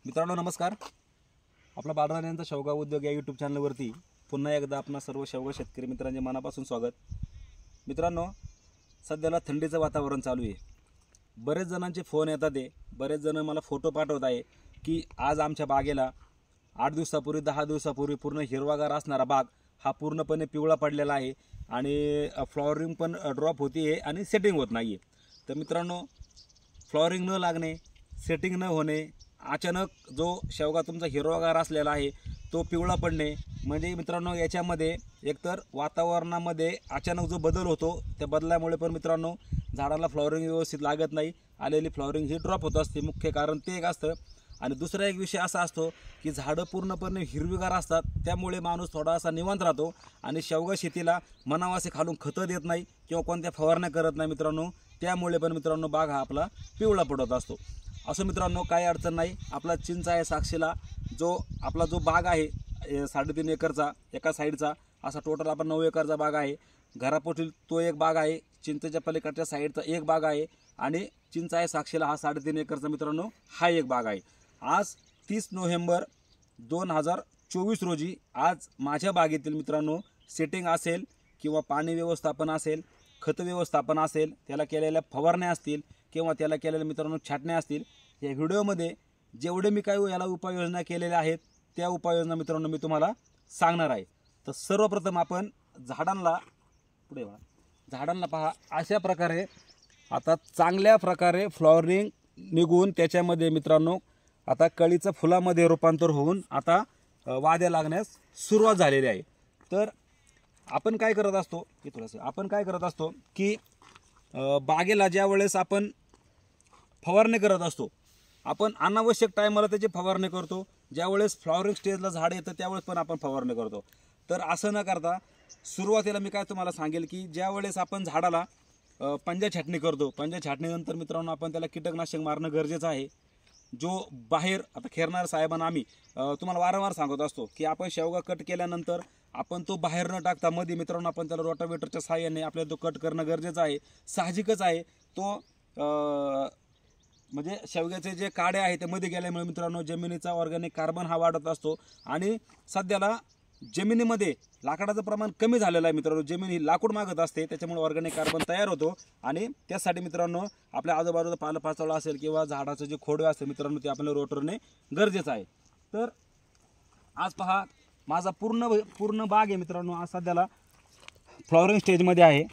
मित्रांनो नमस्कार. आपला बाळराज यांचा शेवगा उद्योग या यूट्यूब चॅनलवरती पुन्हा एकदा आपणा सर्व शेवगा शेतकरी मित्रांचे मनापासून स्वागत. मित्रांनो, सध्याला थंडीचं वातावरण चालू आहे. बरेच जणांचे फोन येतात आहे, बरेच जण मला फोटो पाठवत आहे की आज आमच्या बागेला 8 दिवसापूर्वी 10 दिवसापूर्वी पूर्ण हिरवागार असणारा बाग हा पूर्णपणे पिवळा पडलेला आहे आणि फ्लॉवरिंग पण ड्रॉप होती आहे आणि सेटिंग होत नाही आहे. तर मित्रांनो, फ्लॉवरिंग न लागणे, सेटिंग न होणे, अचानक जो शेवगा तुमचा हिरवागार असलेला आहे तो पिवळा पडणे म्हणजे मित्रांनो याच्यामध्ये एकतर वातावरणामध्ये अचानक जो बदल होतो त्या बदलामुळे पण मित्रांनो झाडाला फ्लॉवरिंग व्यवस्थित लागत नाही, आलेली फ्लॉवरिंग ही ड्रॉप होत असते. मुख्य कारण ते एक असतं. आणि दुसरा एक विषय असा असतो की झाडं पूर्णपणे हिरवीगार असतात, त्यामुळे माणूस थोडासा निवांत राहतो आणि शेवगा शेतीला मनावासे खालून खतं देत नाही किंवा कोणत्या फवारण्या करत नाही मित्रांनो. त्यामुळे पण मित्रांनो बाग हा आपला पिवळा पडत असतो. असं मित्रांनो काही अडचण नाही. आपला चिंच आहे साक्षीला, आपला जो बाग आहे 3.5 एकरचा एका साईडचा, असा टोटल आपण 9 एकरचा बाग आहे. घरापोटील तो एक बाग आहे, चिंचेच्या पलीकडच्या साईडचा एक बाग आहे आणि चिंच आहे साक्षीला हा 3.5 एकरचा मित्रांनो हा एक बाग आहे. आज 30 नोव्हेंबर 2024 रोजी आज माझ्या बागेतील मित्रांनो सेटिंग असेल किंवा पाणी व्यवस्थापन असेल, खत व्यवस्थापन असेल, त्याला केलेल्या फवारण्या असतील किंवा त्याला केलेल्या मित्रांनो छाटण्या असतील, या व्हिडिओमध्ये जेवढे मी काही याला उपाययोजना केलेल्या आहेत त्या उपाययोजना मित्रांनो मी तुम्हाला सांगणार आहे. तर सर्वप्रथम आपण झाडांना पहा, अशा प्रकारे आता चांगल्या प्रकारे फ्लॉवरिंग निघून त्याच्यामध्ये मित्रांनो आता कळीचं फुलामध्ये रूपांतर होऊन आता वाद्या लागण्यास सुरुवात झालेली आहे. तर आपण काय करत असतो की बागेला ज्या वेळेस आपण फवारणी करत असतो, आपण अनावश्यक टायमाला त्याची फवारणी करतो. ज्यावेळेस फ्लॉवरिंग स्टेजला झाड येतं त्यावेळेस पण आपण फवारणी करतो. तर असं न करता सुरुवातीला मी काय तुम्हाला सांगेल की ज्या वेळेस आपण झाडाला पंजा छाटणी करतो, पंजा छाटणीनंतर मित्रांनो आपण त्याला कीटकनाशक मारणं गरजेचं आहे. जो बाहेर आता खेरणार साहेबांना आम्ही तुम्हाला वारंवार सांगत असतो की आपण शेवगा कट केल्यानंतर आपण तो बाहेर न टाकता मध्ये मित्रांनो आपण त्याला रोटावेटरच्या साहाय्याने आपल्याला तो कट करणं गरजेचं आहे. साहजिकच आहे, तो म्हणजे शेवग्याचे जे काड्या आहेत ते मध्ये गेल्यामुळे मित्रांनो जमिनीचा ऑर्गॅनिक कार्बन हा वाढत असतो आणि सध्याला जमिनीमध्ये लाकडाचं प्रमाण कमी झालेलं आहे मित्रांनो. जमीन ही लाकूड मागत असते, त्याच्यामुळे ऑर्गॅनिक कार्बन तयार होतो आणि त्यासाठी मित्रांनो आपल्या आजूबाजूचा पालापाचोळा असेल किंवा झाडाचं जे खोडवे असेल मित्रांनो ते आपल्याला रोटरने गरजेचं आहे. तर आज पहा माझा पूर्ण बाग आहे मित्रांनो, आज सध्याला फ्लॉवरिंग स्टेजमध्ये आहे.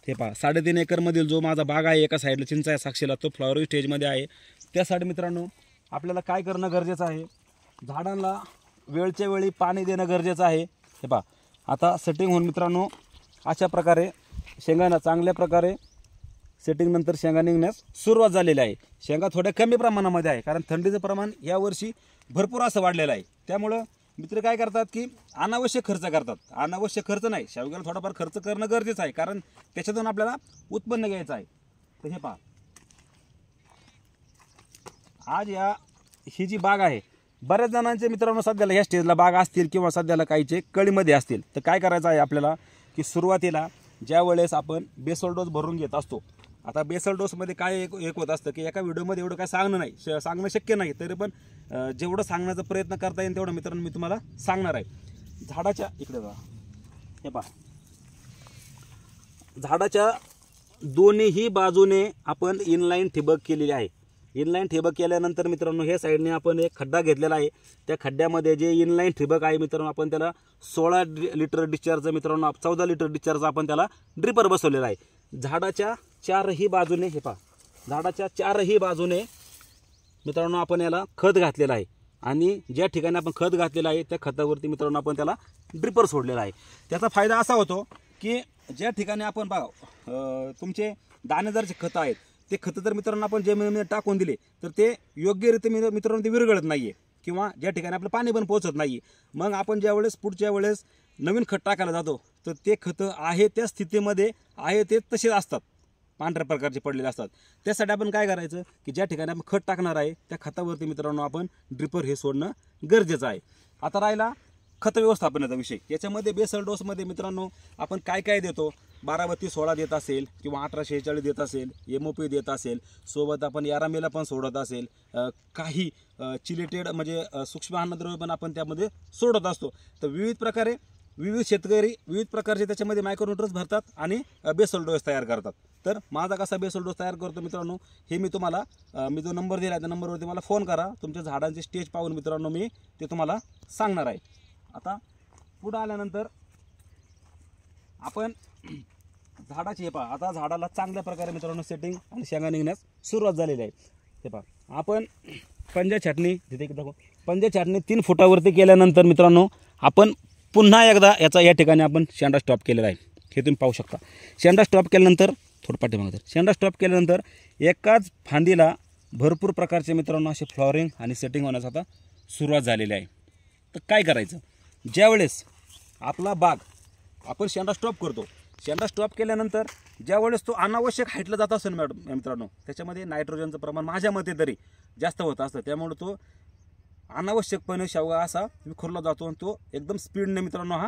ते पहा 3.5 एकरमधील जो माझा बाग आहे एका साईडला चिंच आहे साक्षीला, तो फ्लॉवरिंग स्टेजमध्ये आहे. त्यासाठी मित्रांनो आपल्याला काय करणं गरजेचं आहे, झाडांना वेळच्या वेळी पाणी देणं गरजेचं आहे. हे पहा आता सेटिंग होऊन मित्रांनो अशा प्रकारे शेंगांना चांगल्या प्रकारे सेटिंगनंतर शेंगा निघण्यास सुरुवात झालेली आहे. शेंगा थोड्या कमी प्रमाणामध्ये आहे कारण थंडीचं प्रमाण यावर्षी भरपूर असं वाढलेलं आहे. त्यामुळं मित्र काय करतात की अनावश्यक खर्च करतात. अनावश्यक खर्च नाही, शेवग्याला थोडाफार खर्च करणं गरजेचं आहे कारण त्याच्यातून आपल्याला उत्पन्न घ्यायचं आहे. तर हे पहा आज ही जी बाग आहे, बऱ्याच जणांचे मित्रांनो सध्याला ह्या स्टेजला बाग असतील किंवा सध्याला काहीचे कळीमध्ये असतील. तर काय करायचं आहे आपल्याला की सुरुवातीला ज्या वेळेस आपण बेसल डोस भरून घेत असतो, आता बेसल डोसमध्ये काय एक होत असतं की एका व्हिडिओमध्ये एवढं काय सांगणं शक्य नाही, तरी पण जेवढं सांगण्याचा प्रयत्न करता येईल तेवढं मित्रांनो मी तुम्हाला सांगणार आहे. झाडाच्या इकडे बघा, हे पहा झाडाच्या दोन्हीही बाजूने आपण इनलाईन ठिबक केलेली आहे. इनलाईन ठिबक केल्यानंतर मित्रांनो हे साईडने आपण एक खड्डा घेतलेला आहे. त्या खड्ड्यामध्ये जे इनलाईन ठिबक आहे मित्रांनो आपण त्याला 16 लिटर डिस्चार्ज मित्रांनो 14 लिटर डिस्चार्ज आपण त्याला ड्रिपर बसवलेला आहे. झाडाच्या चारही बाजूने हे पहा, झाडाच्या चारही बाजूने मित्रांनो आपण याला खत घातलेलं आहे आणि ज्या ठिकाणी आपण खत घातलेलं आहे त्या खतावरती मित्रांनो आपण त्याला ड्रिपर सोडलेला आहे. त्याचा फायदा असा होतो की ज्या ठिकाणी आपण बघा तुमचे दाणेदारचे खतं आहेत ते खतं जर मित्रांनो आपण जमिनीमध्ये टाकून दिले तर ते योग्यरीत्या मित्रांनो ते विरघळत नाही आहे किंवा ज्या ठिकाणी आपलं पाणी पण पोहोचत नाही. मग आपण ज्यावेळेस पुढच्या वेळेस नवीन खत टाकायला जातो तर ते खतं आहे त्या स्थितीमध्ये आहे ते तसेच असतात, पांढऱ्या प्रकारचे पडलेले असतात. त्यासाठी आपण काय करायचं की ज्या ठिकाणी आपण खत टाकणार आहे त्या खतावरती मित्रांनो आपण ड्रिपर हे सोडणं गरजेचं आहे. आता राहिला खत व्यवस्थापनाचा विषय. याच्यामध्ये बेसल डोसमध्ये मित्रांनो आपण काय काय देतो, 12-32-16 देत असेल किंवा 18-46 देत असेल, MOP देत असेल, सोबत आपण यारामेला पण सोडत असेल, काही चिलेटेड म्हणजे सूक्ष्म अन्नद्रव्य पण आपण त्यामध्ये सोडत असतो. तर विविध प्रकारे विविध शेतकरी विविध प्रकारचे त्याच्यामध्ये मायक्रोन्यूट्रन्स भरतात आणि बेसल डोस तयार करतात. तर माझा कसा बेसल डोस तयार करतो मित्रांनो, हे मी तुम्हाला मी जो नंबर दिला आहे त्या नंबरवरती मला फोन करा. तुमच्या झाडांची स्टेज पाहून मित्रांनो मी ते तुम्हाला सांगणार आहे. आता पुढं आल्यानंतर आपण झाडाची हे पहा, आता झाडाला चांगल्या प्रकारे मित्रांनो सेटिंग आणि शेंगा निघण्यास सुरुवात झालेली आहे. हे पहा, आपण पंजा छाटणी तिथे दाखव, पंजा छाटणी 3 फुटावरती केल्यानंतर मित्रांनो आपण पुन्हा एकदा याचा या ठिकाणी आपण शेंडा स्टॉप केलेला आहे. हे तुम्ही पाहू शकता. शेंडा स्टॉप केल्यानंतर थोडं पाठीमागे शेंडा स्टॉप केल्यानंतर एकाच फांदीला भरपूर प्रकारचे मित्रांनो असे फ्लॉवरिंग आणि सेटिंग होण्यास आता सुरुवात झालेली आहे. तर काय करायचं, ज्यावेळेस आपला बाग आपण शेंडा स्टॉप करतो, शेंडा स्टॉप केल्यानंतर ज्यावेळेस तो अनावश्यक हाईटला जात असेल मित्रांनो, त्याच्यामध्ये नायट्रोजनचं प्रमाण माझ्या मते तरी जास्त होत असतं. त्यामुळे तो अनावश्यकपणे शेवगा असा विखुरला जातो आणि तो एकदम स्पीडने मित्रांनो हा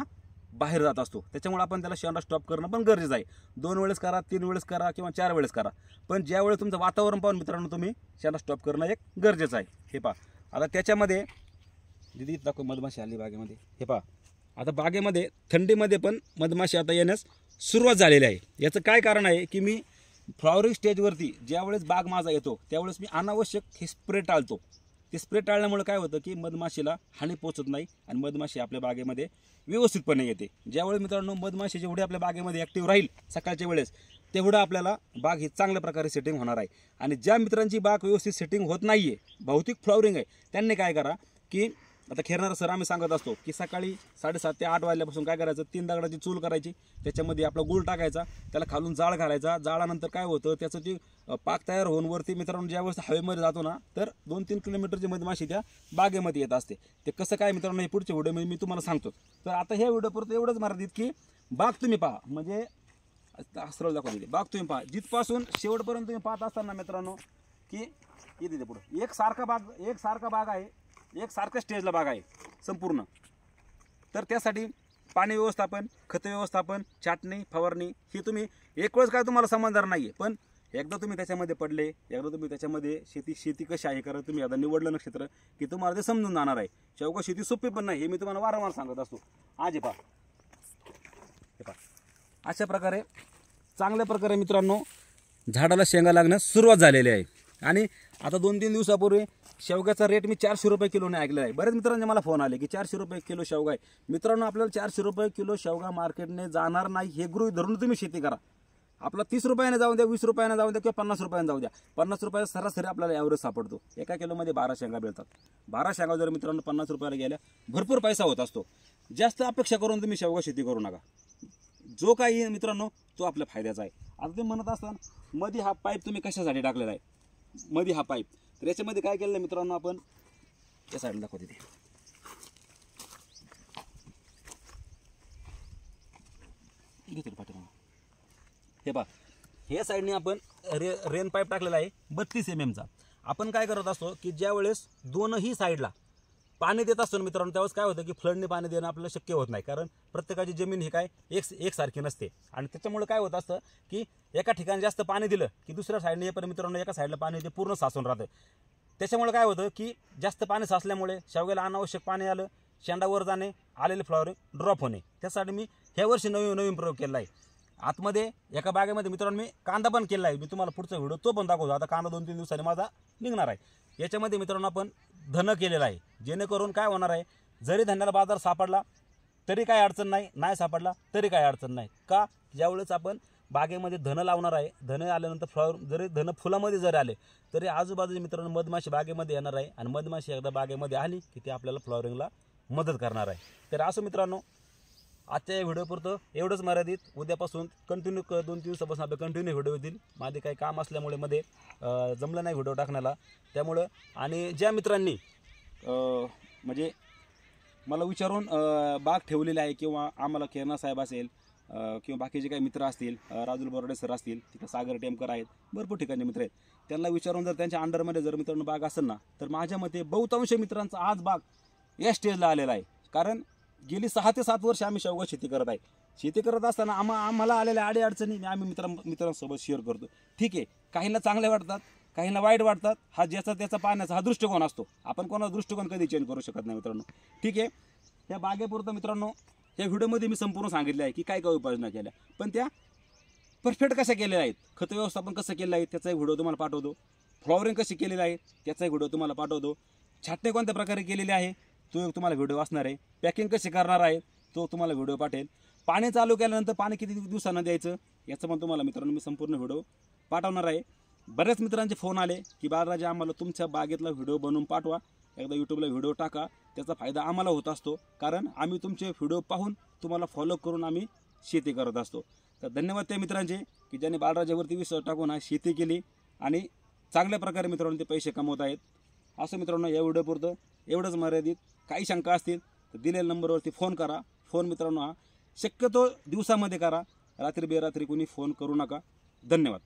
बाहेर जात असतो. त्याच्यामुळे आपण त्याला शेंडा स्टॉप करणं पण गरजेचं आहे. 2 वेळेस करा, 3 वेळेस करा किंवा 4 वेळेस करा, पण ज्यावेळेस तुमचं वातावरण पाहून मित्रांनो तुम्ही शेंडा स्टॉप करणं एक गरजेचं आहे. हे पहा, आता त्याच्यामध्ये दिदी दाखव मधमाशी आली बागेमध्ये. हे पहा, आता बागेमध्ये थंडीमध्ये पण मधमाशी आता येण्यास सुरुवात झालेली आहे. याचं काय कारण आहे की मी फ्लॉवरिंग स्टेजवरती ज्यावेळेस बाग माझा येतो त्यावेळेस मी अनावश्यक हे स्प्रे टाळतो. ते स्प्रे टाळल्यामुळे काय होतं की मधमाशीला हानी पोचत नाही आणि मधमाशी आपल्या बागेमध्ये व्यवस्थितपणे येते. ज्यावेळेस मित्रांनो मधमाशी जेवढी आपल्या बागेमध्ये ॲक्टिव्ह राहील सकाळच्या वेळेस, तेवढं आपल्याला बाग ही चांगल्या प्रकारे सेटिंग होणार आहे. आणि ज्या मित्रांची बाग व्यवस्थित सेटिंग होत नाही आहे, भौतिक फ्लॉवरिंग आहे, त्यांनी काय करा की आता खेळणारा सर आम्ही सांगत असतो की सकाळी 7:30 ते 8 वाजल्यापासून काय करायचं, 3 दगडाची चूल करायची, त्याच्यामध्ये आपला गूळ टाकायचा, त्याला खालून जाळ घालायचा. जाळानंतर काय होतं त्याचं ते पाक तयार होऊन वरती मित्रांनो ज्यावेळेस हवेमध्ये जातो ना, तर 2-3 किलोमीटरची मधमाशी त्या बागेमध्ये येत असते. ते कसं काय मित्रांनो हे पुढच्या व्हिडिओमध्ये मी तुम्हाला सांगतो. तर आता ह्या व्हिडिओपुरतं एवढंच मर्यादित की बाग तुम्ही पहा, म्हणजे सरळ दाखवते बाग तुम्ही पहा, जिथपासून शेवटपर्यंत तुम्ही पाहत असताना मित्रांनो की इथे पुढं एकसारखा बाग आहे, एकसारख्या स्टेजला बाग आहे संपूर्ण. तर त्यासाठी पाणी व्यवस्थापन, खत व्यवस्थापन, छाटणी, फवारणी ही तुम्ही एक वेळेस काय तुम्हाला समजणार नाही आहे, पण एकदा तुम्ही त्याच्यामध्ये पडले, एकदा तुम्ही त्याच्यामध्ये शेती कशी आहे कारण तुम्ही आता निवडलं ना क्षेत्र की तुम्हाला ते समजून जाणार आहे. शेवगा शेती सोपी पण नाही, हे मी तुम्हाला वारंवार सांगत असतो. आज हे पहा, अशा प्रकारे चांगल्या प्रकारे मित्रांनो झाडाला शेंगा लागण्यास सुरुवात झालेली आहे. आणि आता 2-3 दिवसापूर्वी शेवग्याचा रेट मी 400 रुपये किलोने ऐकलेला आहे. बरेच मित्रांचे मला फोन आले की 400 रुपये किलो शेवगा आहे. मित्रांनो आपल्याला 400 रुपये किलो शेवगा मार्केटने जाणार नाही हे गृहीत धरून तुम्ही शेती करा. आपला 30 रुपयाने जाऊ द्या, 20 रुपयाने जाऊ द्या किंवा 50 रुपयाने जाऊ द्या, 50 रुपये सरासरी आपल्याला ॲव्हरेज सापडतो. एका किलोमध्ये 12 शेंगा मिळतात. 12 शेंगा जर मित्रांनो 50 रुपयाला गेल्या भरपूर पैसा होत असतो. जास्त अपेक्षा करून तुम्ही शेवगा शेती करू नका. जो काही मित्रांनो तो आपल्या फायद्याचा आहे. आता तुम्ही म्हणत असताना मध्ये हा पाईप तुम्ही कशासाठी टाकलेला आहे, मध्ये हा पाईप, तर याच्यामध्ये काय केलं मित्रांनो आपण या साईडला दाखवते ते हे पहा, हे साईडने आपण रेन पाईप टाकलेला आहे 32 mm चा. आपण काय करत असतो की ज्या वेळेस दोनही साईडला पाणी देत असतो ना मित्रांनो, त्यावेळेस काय होतं की फ्लडने पाणी देणं आपल्याला शक्य होत नाही, कारण प्रत्येकाची जमीन ही काय एकसारखी नसते. आणि त्याच्यामुळे काय होत असतं की एका ठिकाणी जास्त पाणी दिलं की दुसऱ्या साईडने येईपर्यंत मित्रांनो एका साईडला पाणी ते पूर्ण साचून राहतं. त्याच्यामुळे काय होतं की जास्त पाणी साचल्यामुळे शेवग्याला अनावश्यक पाणी आलं, शेंडावर जाणे, आलेले फ्लॉवरिंग ड्रॉप होणे. त्यासाठी मी ह्या वर्षी नवीन प्रयोग केला आहे. आतमध्ये एका बागेमध्ये मित्रांनो मी कांदा पण केला आहे. मी तुम्हाला पुढचा व्हिडिओ तो पण दाखवतो. आता कांदा 2-3 दिवसांनी माझा निघणार आहे. याच्यामध्ये मित्रांनो आपण धन केलेला आहे, जेणेकरून काय होणार आहे, जरी धान्याला बाजार सापडला तरी काय अडचण नाही, नाही सापडला तरी काय अडचण नाही. का, ज्यावेळेस आपण बागेमध्ये धन लावणार आहे, धन आल्यानंतर फ्लॉवर जरी धन फुलामध्ये जरी आले तरी आजूबाजूच्या मित्रांनो मधमाशी बागेमध्ये येणार आहे आणि मधमाशी एकदा बागेमध्ये आली की ते आपल्याला फ्लॉवरिंगला मदत करणार आहे. तर असं मित्रांनो आजच्या या व्हिडिओपुरतं एवढंच मर्यादित. उद्यापासून कंटिन्यू 2-3 दिवसापासून आपले कंटिन्यू व्हिडिओ येतील. माझे काही काम असल्यामुळे मध्ये जमलं नाही व्हिडिओ टाकण्याला, त्यामुळं. आणि ज्या मित्रांनी म्हणजे मला विचारून बाग ठेवलेली आहे किंवा आम्हाला केरना साहेब असेल किंवा बाकीचे काही मित्र असतील, राजुल बोर्डे सर असतील, तिथं सागर टेमकर आहेत, भरपूर ठिकाणी मित्र आहेत, त्यांना विचारून जर त्यांच्या अंडरमध्ये जर मित्रांनो बाग असेल ना, तर माझ्या मते बहुतांश मित्रांचा आज बाग या स्टेजला आलेला आहे. कारण गेली 6 ते 7 वर्ष आम्ही शेवगा शेती करत आहे. शेती करत असताना आम्हाला आलेल्या अडीअडचणी आम्ही मित्रांसोबत शेअर करतो. ठीक आहे, काहींना चांगले वाटतात, काहींना वाईट वाटतात. हा ज्याचा त्याचा पाहण्याचा हा दृष्टिकोन असतो. आपण कोणाचा दृष्टिकोन कधी चेंज करू शकत नाही मित्रांनो. ठीक आहे, त्या बागेपुरतं मित्रांनो या व्हिडिओमध्ये मी संपूर्ण सांगितले आहे की काय काय उपाययोजना केल्या, पण त्या परफेक्ट कशा केलेल्या आहेत, खत व्यवस्थापन कसं केलं आहे त्याचा एक व्हिडिओ तुम्हाला पाठवतो. फ्लॉवरिंग कशी केलेली आहे त्याचा एक व्हिडिओ तुम्हाला पाठवतो. छाटणी कोणत्या प्रकारे केलेली आहे तो एक तुम्हाला व्हिडिओ असणार आहे. पॅकिंग कशी करणार आहे तो तुम्हाला व्हिडिओ पाठवेल. पाणी चालू केल्यानंतर पाणी किती दिवसांना द्यायचं याचं पण तुम्हाला मित्रांनो मी संपूर्ण व्हिडिओ पाठवणार आहे. बऱ्याच मित्रांचे फोन आले की बाळराजे आम्हाला तुमच्या बागेतला व्हिडिओ बनवून पाठवा, एकदा यूट्यूबला व्हिडिओ टाका, त्याचा फायदा आम्हाला होत असतो, कारण आम्ही तुमचे व्हिडिओ पाहून तुम्हाला फॉलो करून आम्ही शेती करत असतो. तर धन्यवाद त्या मित्रांचे की ज्यांनी बाळराजावरती विश्वास टाकून शेती केली आणि चांगल्या प्रकारे मित्रांनो ते पैसे कमवत आहेत. असं मित्रांनो या व्हिडिओपुरतं एवढंच मर्यादित. काही शंका असतील तर दिलेल्या नंबरवरती फोन करा. फोन मित्रांनो शक्यतो दिवसामध्ये करा, रात्री बेरात्री कोणी फोन करू नका. धन्यवाद.